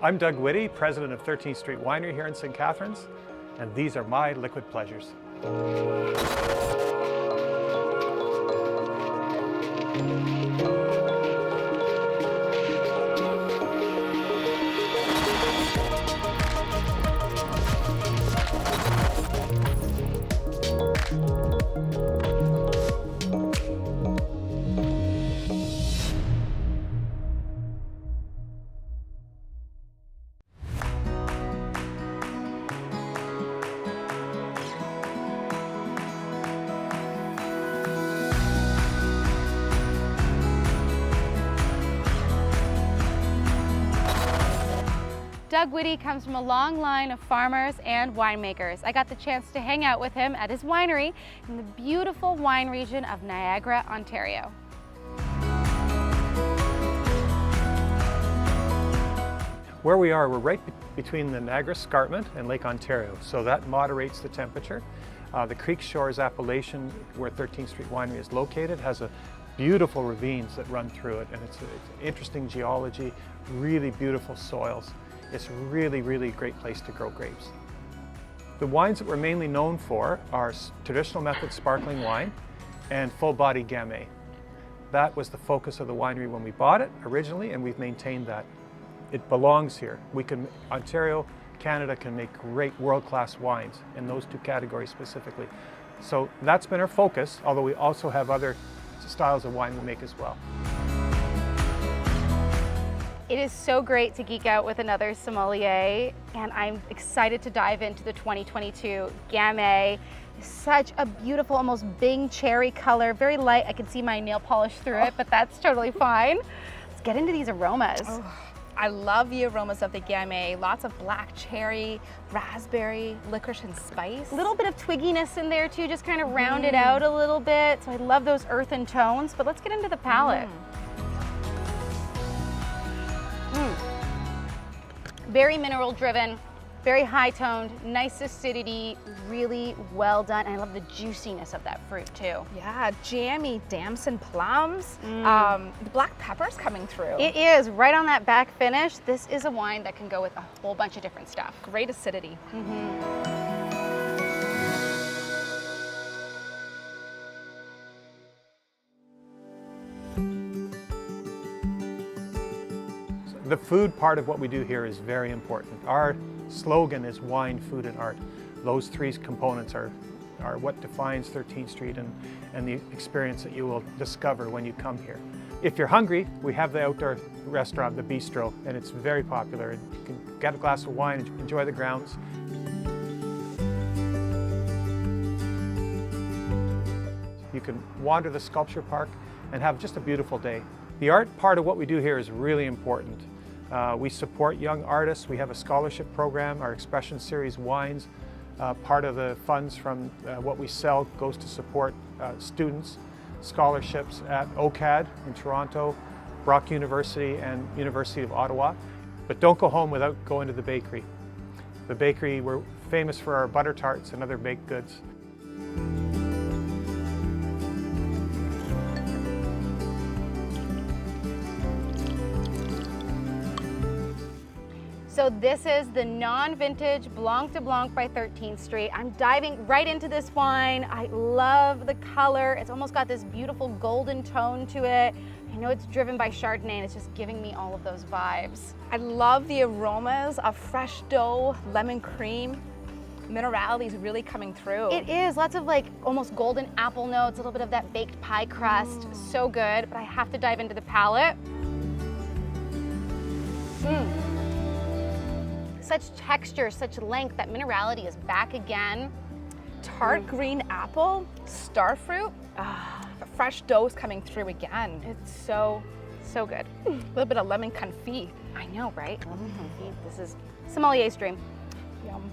I'm Doug Whitty, president of 13th Street Winery here in St. Catharines, and these are my liquid pleasures. Doug Whitty comes from a long line of farmers and winemakers. I got the chance to hang out with him at his winery in the beautiful wine region of Niagara, Ontario. Where we are, we're right between the Niagara Escarpment and Lake Ontario, so that moderates the temperature. The Creek Shores appellation, where 13th Street Winery is located, has a beautiful ravines that run through it, and it's interesting geology, really beautiful soils. It's really, really a great place to grow grapes. The wines that we're mainly known for are traditional method sparkling wine and full body Gamay. That was the focus of the winery when we bought it originally, and we've maintained that. It belongs here. Ontario, Canada can make great world-class wines in those two categories specifically. So that's been our focus, although we also have other styles of wine we make as well. It is so great to geek out with another sommelier, and I'm excited to dive into the 2022 Gamay. Such a beautiful, almost Bing cherry color, very light. I can see my nail polish through it, but that's totally fine. Let's get into these aromas. Oh, I love the aromas of the Gamay. Lots of black cherry, raspberry, licorice, and spice. A little bit of twigginess in there too, just kind of round it out a little bit. So I love those earthen tones, but let's get into the palate. Very mineral driven, very high toned, nice acidity, really well done. And I love the juiciness of that fruit too. Yeah, jammy damson plums. The black pepper's coming through. It is, right on that back finish. This is a wine that can go with a whole bunch of different stuff. Great acidity. The food part of what we do here is very important. Our slogan is wine, food, and art. Those three components are what defines 13th Street and the experience that you will discover when you come here. If you're hungry, we have the outdoor restaurant, the Bistro, and it's very popular. You can get a glass of wine and enjoy the grounds. You can wander the sculpture park and have just a beautiful day. The art part of what we do here is really important. We support young artists. We have a scholarship program. Our Expression Series wines, part of the funds from what we sell goes to support students, scholarships at OCAD in Toronto, Brock University, and University of Ottawa. But don't go home without going to the bakery. The bakery, we're famous for our butter tarts and other baked goods. So this is the non-vintage Blanc de Blanc by 13th Street. I'm diving right into this wine. I love the color. It's almost got this beautiful golden tone to it. I know it's driven by Chardonnay and it's just giving me all of those vibes. I love the aromas of fresh dough, lemon cream. Minerality is really coming through. It is, lots of like almost golden apple notes, a little bit of that baked pie crust. So good, but I have to dive into the palate. Such texture, such length, that minerality is back again. Tart green apple, star fruit, the fresh dough is coming through again. It's so good. A little bit of lemon confit. I know, right? Lemon confit. This is sommelier's dream. Yum.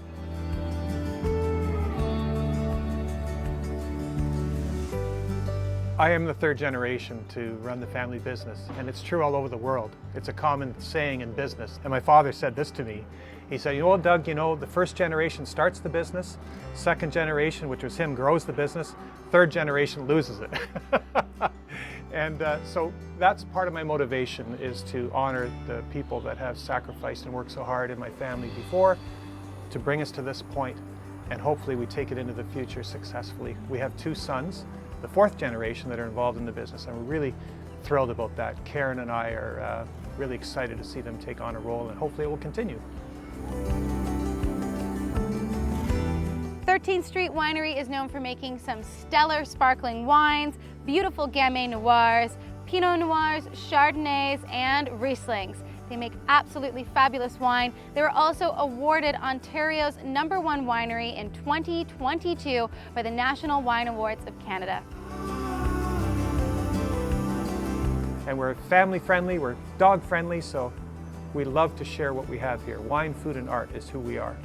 I am the third generation to run the family business, and it's true all over the world. It's a common saying in business. And my father said this to me. He said, you know, Doug, the first generation starts the business, second generation, which was him, grows the business, third generation loses it. And so that's part of my motivation, is to honor the people that have sacrificed and worked so hard in my family before to bring us to this point, and hopefully we take it into the future successfully. We have 2 sons, the 4th generation, that are involved in the business, and we're really thrilled about that. Karen and I are really excited to see them take on a role, and hopefully it will continue. 13th Street Winery is known for making some stellar sparkling wines, beautiful Gamay Noirs, Pinot Noirs, Chardonnays, and Rieslings. They make absolutely fabulous wine. They were also awarded Ontario's #1 winery in 2022 by the National Wine Awards of Canada. And we're family friendly, we're dog friendly, so we love to share what we have here. Wine, food, and art is who we are.